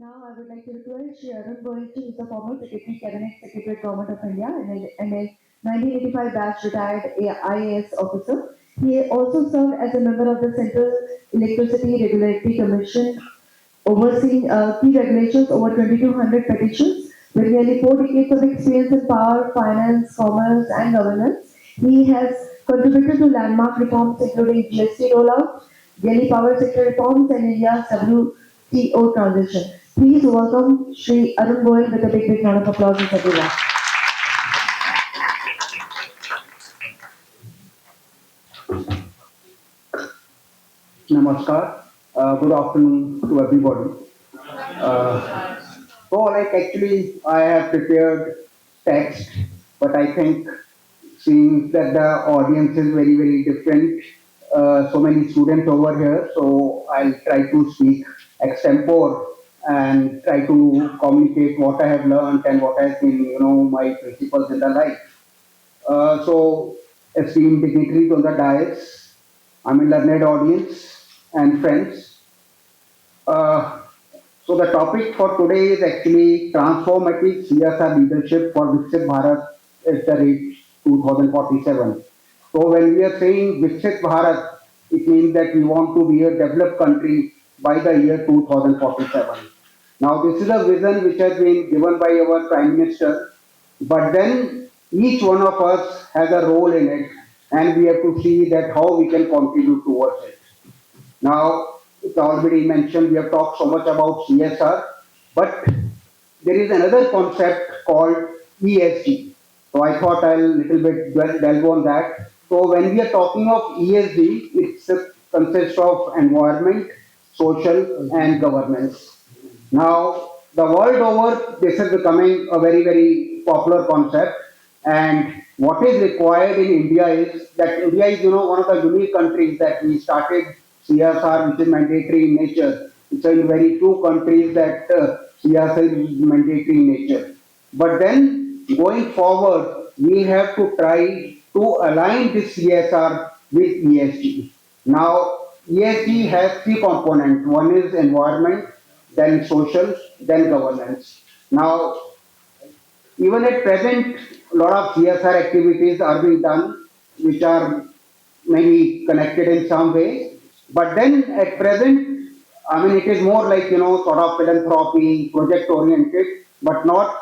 Now I would like to request Shri Arun Goyal, who is the former Secretary Cabinet Secretary Government of India and a 1985 batch retired IAS officer. He also served as a member of the Central Electricity Regulatory Commission, overseeing key regulations over 2,200 petitions. With nearly 4 decades of experience in power, finance, commerce, and governance, he has contributed to landmark reforms including GST rollout, Delhi power sector reforms, and India's WTO transition. Please welcome Shri Arun Goyal with a big round of applause, everyone. Namaskar. Good afternoon to everybody. Actually, I have prepared text, but I think seeing that the audience is very, very different, so many students over here, so I'll try to speak extempore and try to communicate what I have learned and what has been, my principles in the life. Esteemed dignitaries on the dais, I'm a learned audience and friends. Uh, so the topic for today is actually transformative CSR leadership for Viksit Bharat at the rate 2047. So when we are saying Viksit Bharat, it means that we want to be a developed country by the year 2047. Now this is a vision which has been given by our Prime Minister, but then each one of us has a role in it, and we have to see that how we can contribute towards it. Now, it's already mentioned, we have talked so much about CSR, but there is another concept called ESG. So I thought I'll little bit delve on that. So when we are talking of ESG, it consists of environment, social, and governance. Now, the world over, this is becoming a very, very popular concept. And what is required in India is that India is, one of the unique countries that we started CSR, which is mandatory in nature. It's in very few countries that CSR is mandatory in nature. But then going forward, we have to try to align this CSR with ESG. Now, ESG has three components. One is environment, then social, then governance. Now, even at present, a lot of CSR activities are being done, which are maybe connected in some way. But then at present, I mean, it is more like, sort of philanthropy, project oriented, but not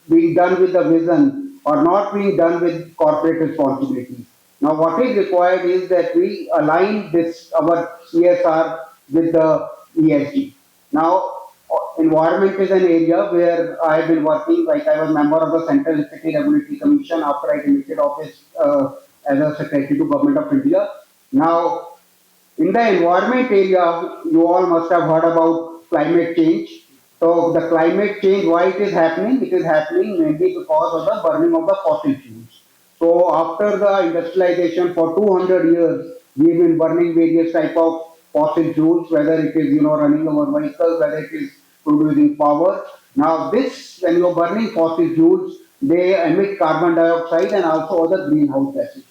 being done with the vision or not being done with corporate responsibility. Now, what is required is that we align this, our CSR with the ESG. Now, environment is an area where I have been working, like I was member of the Central Electricity Regulatory Commission after I limited office as a Secretary to Government of India. Now, in the environment area, you all must have heard about climate change. So the climate change, why it is happening? It is happening mainly because of the burning of the fossil fuels. So after the industrialization for 200 years, we've been burning various type of fossil fuels, whether it is running our vehicles, whether it is producing power. Now this, when you're burning fossil fuels, they emit carbon dioxide and also other greenhouse gases.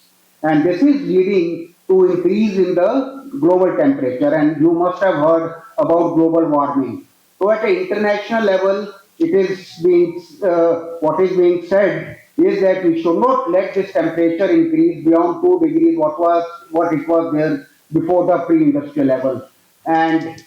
And this is leading to increase in the global temperature. And you must have heard about global warming. So at an international level, it is being what is being said is that we should not let this temperature increase beyond 2 degrees, what it was there before the pre-industrial level. And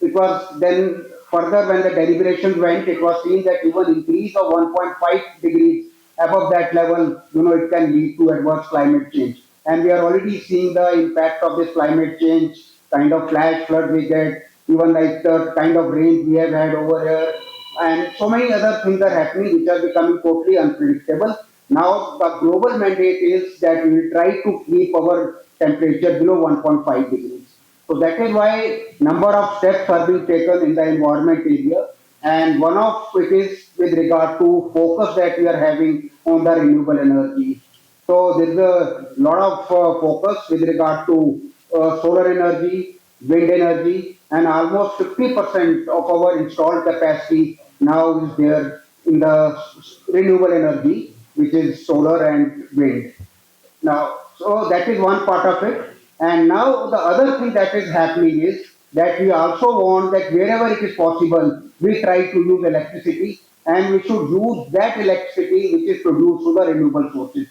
it was then further when the deliberations went, it was seen that even increase of 1.5 degrees above that level, it can lead to adverse climate change. And we are already seeing the impact of this climate change, kind of flash flood we get, even like the kind of rain we have had over here, and so many other things are happening which are becoming totally unpredictable. Now the global mandate is that we will try to keep our temperature below 1.5 degrees. So that is why number of steps are being taken in the environment area, and one of it is with regard to focus that we are having on the renewable energy. So there is a lot of focus with regard to solar energy, wind energy, and almost 50% of our installed capacity now is there in the renewable energy, which is solar and wind. Now, so that is one part of it. And now the other thing that is happening is that we also want that wherever it is possible, we try to use electricity, and we should use that electricity which is produced through the renewable sources.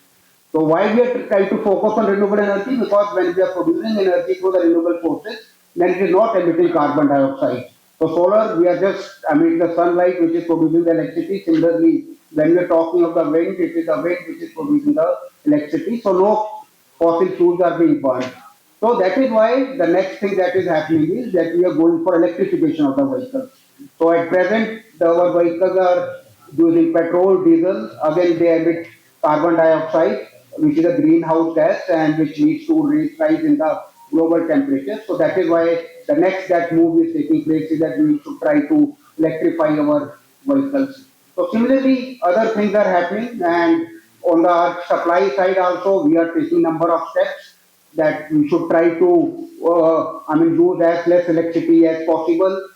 So why we are trying to focus on renewable energy? Because when we are producing energy through the renewable sources, then it is not emitting carbon dioxide. So solar, we are just emitting the sunlight which is producing the electricity. Similarly, when we are talking of the wind, it is the wind which is producing the electricity. So no fossil fuels are being burned. So that is why the next thing that is happening is that we are going for electrification of the vehicles. So at present, our vehicles are using petrol, diesel. Again, they emit carbon dioxide, which is a greenhouse gas and which leads to rise in the global temperature. So that is why the next that move is taking place is that we should try to electrify our vehicles. So similarly, other things are happening, and on the supply side also, we are taking number of steps that we should try to, use as less electricity as possible.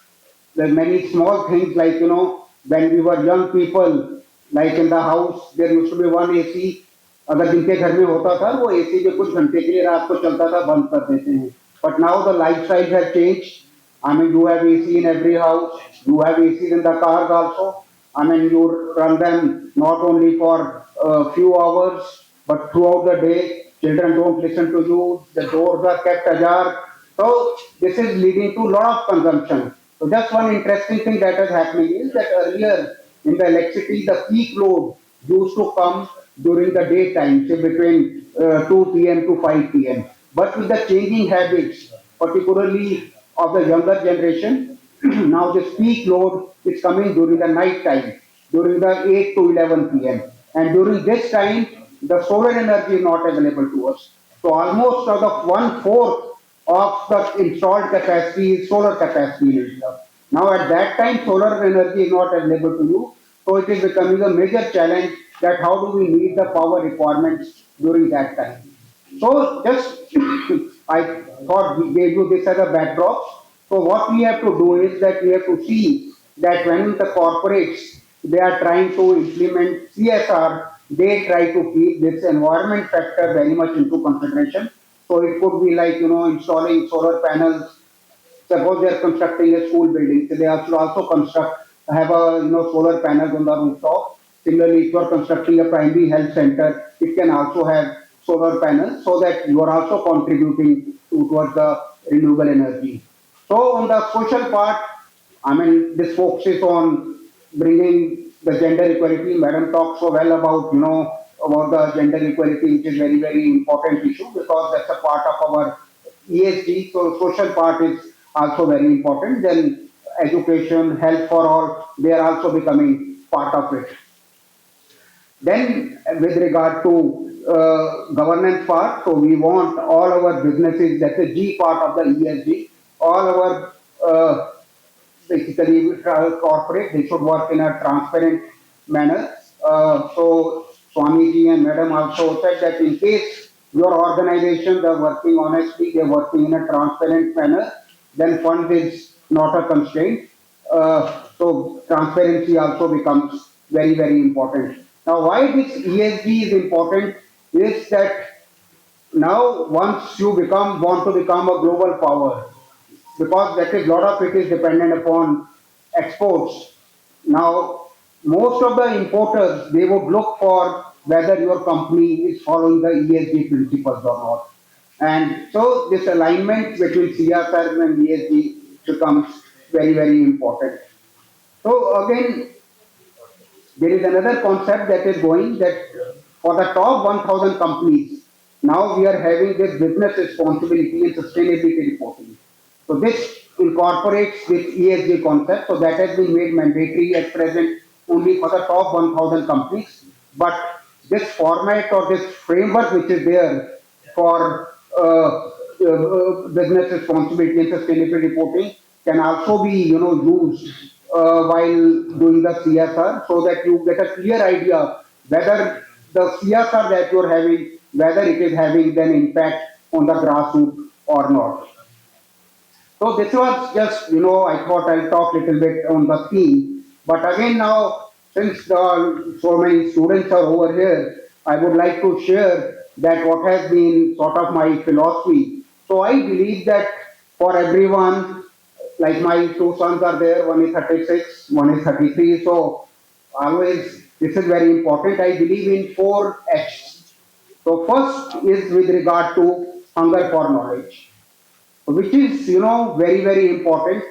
There are many small things like, when we were young people, like in the house, there used to be one AC. अगर जिनके घर में होता था वो AC जो कुछ घंटे के लिए रात को चलता था बंद कर देते हैं. But now the lifestyle has changed. I mean, you have AC in every house. You have AC in the cars also. I mean, you run them not only for a few hours, but throughout the day. Children don't listen to you. The doors are kept ajar. So this is leading to a lot of consumption. So just one interesting thing that is happening is that earlier in the electricity, the peak load used to come during the daytime, say between 2 p.m. to 5 p.m. But with the changing habits, particularly of the younger generation, now this peak load is coming during the night time, during the 8 to 11 p.m. And during this time, the solar energy is not available to us. So almost out of 1/4 of the installed capacity is solar capacity in India. Now at that time, solar energy is not available to you. So it is becoming a major challenge that how do we meet the power requirements during that time. So just I thought we gave you this as a backdrop. So what we have to do is that we have to see that when the corporates they are trying to implement CSR, they try to keep this environment factor very much into consideration. So it could be like installing solar panels. Suppose they are constructing a school building, so they should also construct have a solar panels on the rooftop. Similarly, if you are constructing a primary health center, it can also have solar panels so that you are also contributing towards the renewable energy. So on the social part, I mean, this focuses on bringing the gender equality. Madam talked so well about about the gender equality, which is very important issue because that's a part of our ESG. So social part is also very important. Then education, health for all, they are also becoming part of it. Then, with regard to governance part, so we want all our businesses, that's the G part of the ESG, all our basically corporate, they should work in a transparent manner. So Swamiji and Madam also said that in case your organizations are working honestly, they're working in a transparent manner, then fund is not a constraint. So transparency also becomes very important. Now, why this ESG is important is that now once you want to become a global power, because that is lot of it is dependent upon exports. Now, most of the importers they would look for whether your company is following the ESG principles or not. And so this alignment between CSR and ESG becomes very important. So again, there is another concept that is going that for the top 1,000 companies, now we are having this business responsibility and sustainability reporting. So this incorporates this ESG concept. So that has been made mandatory at present only for the top 1,000 companies. But this format or this framework which is there for business responsibility and sustainability reporting can also be used while doing the CSR so that you get a clear idea whether the CSR that you are having whether it is having an impact on the grassroots or not. So this was just, I thought I'll talk a little bit on the theme. But again now, since so many students are over here, I would like to share that what has been sort of my philosophy. So I believe that for everyone, like my two sons are there, one is 36, one is 33. So always this is very important. I believe in four H's. So first is with regard to hunger for knowledge, which is very important.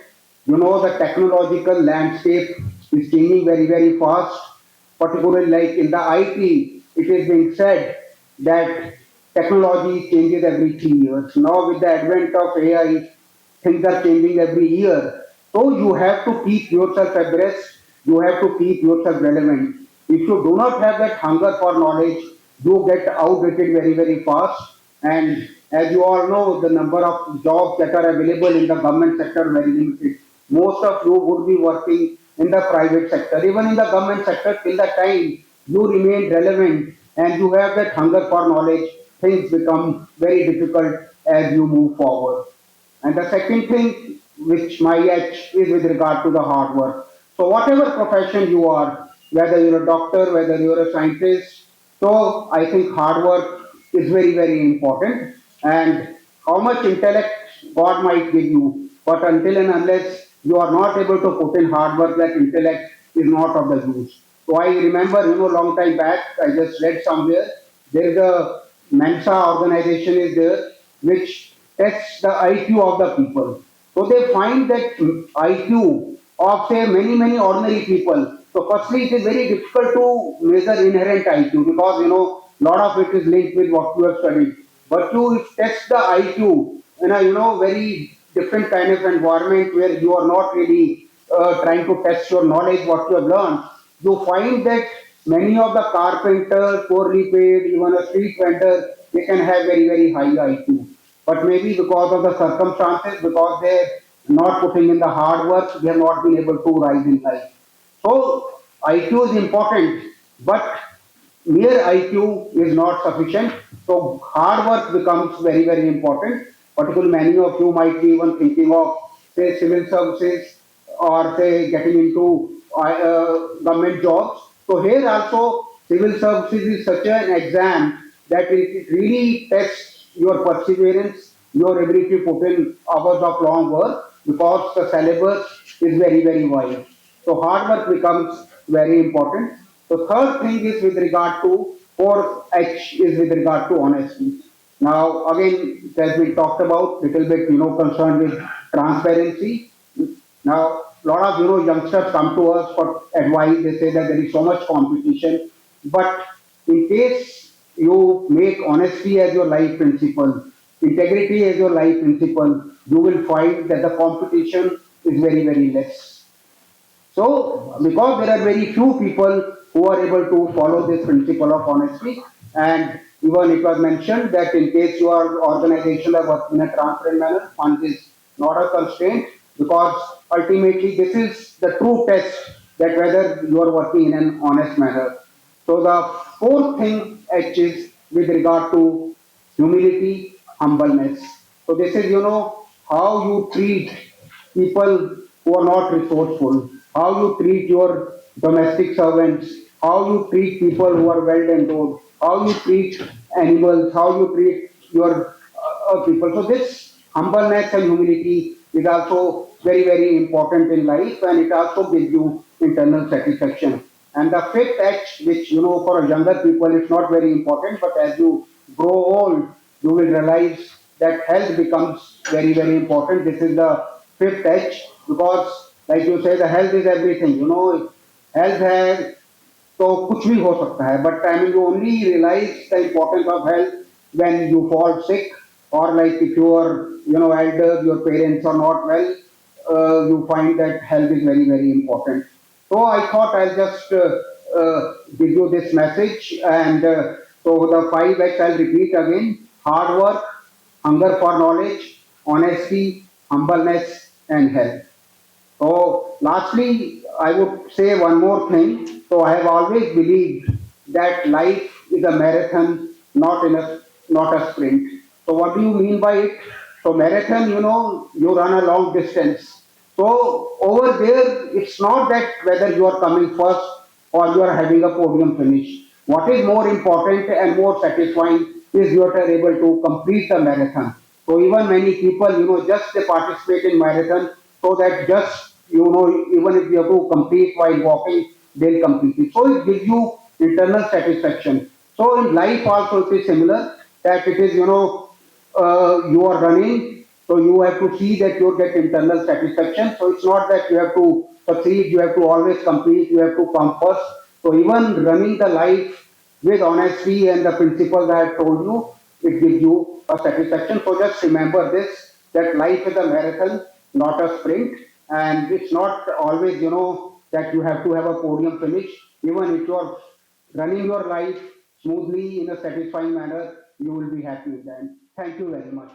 The technological landscape is changing very fast, particularly like in the IT. It is being said that technology changes every 3 years. Now with the advent of AI, things are changing every year. So you have to keep yourself abreast, you have to keep yourself relevant. If you do not have that hunger for knowledge, you get outdated very fast. And as you all know, the number of jobs that are available in the government sector are very limited. Most of you would be working in the private sector. Even in the government sector, till the time you remain relevant and you have that hunger for knowledge, things become very difficult as you move forward. And the second thing, which my edge is with regard to the hard work. So whatever profession you are, whether you're a doctor, whether you're a scientist, so I think hard work is very important. And how much intellect God might give you, but until and unless you are not able to put in hard work, that intellect is not of the use. So I remember, long time back, I just read somewhere, there is a Mensa organization is there, which tests the IQ of the people. So they find that IQ of say many ordinary people. So firstly, it is very difficult to measure inherent IQ because lot of it is linked with what you have studied. But you test the IQ in a very different kind of environment where you are not really trying to test your knowledge, what you have learned. You find that many of the carpenters, poorly paid, even a street vendor, they can have very high IQ. But maybe because of the circumstances, because they're not putting in the hard work, they have not been able to rise in life. So IQ is important, but mere IQ is not sufficient. So hard work becomes very important. Particularly many of you might be even thinking of say civil services or say getting into government jobs. So here also civil services is such an exam that it really tests your perseverance, your ability to put in hours of long work because the syllabus is very wide. So hard work becomes very important. So third thing is with regard to fourth H is with regard to honesty. Now again, it has been talked about little bit, concerned with transparency. Now a lot of youngsters come to us for advice. They say that there is so much competition, but in case you make honesty as your life principle, integrity as your life principle, you will find that the competition is very less. So, because there are very few people who are able to follow this principle of honesty, and even it was mentioned that in case your organization are working in a transparent manner, funds is not a constraint because ultimately this is the true test that whether you are working in an honest manner. So the fourth thing H is with regard to humility, humbleness. So this is how you treat people who are not resourceful, how you treat your domestic servants, how you treat people who are well endowed, how you treat animals, how you treat your people. So this humbleness and humility is also very important in life, and it also gives you internal satisfaction. And the fifth H, which for younger people it's not very important, but as you grow old, you will realize that health becomes very important. This is the fifth H because, like you say, the health is everything. Health है तो कुछ भी हो सकता है, but I mean you only realize the importance of health when you fall sick, or like if you are elder, your parents are not well, you find that health is very important. So I thought I'll just give you this message, and so the five H I'll repeat again: hard work, hunger for knowledge, honesty, humbleness, and health. So, lastly, I would say one more thing. So, I have always believed that life is a marathon, not a sprint. So, what do you mean by it? So, marathon, you run a long distance. So, over there, it's not that whether you are coming first or you are having a podium finish. What is more important and more satisfying is you are able to complete the marathon. So even many people, just they participate in marathon so that just, even if you have to complete while walking, they'll complete it. So it gives you internal satisfaction. So in life also it is similar, that it is, you are running, so you have to see that you get internal satisfaction. So it's not that you have to succeed, you have to always compete, you have to come first. So even running the life with honesty and the principles I have told you, it gives you a satisfaction. So just remember this, that life is a marathon, not a sprint. And it's not always, that you have to have a podium finish. Even if you are running your life smoothly in a satisfying manner, you will be happy with that. Thank you very much.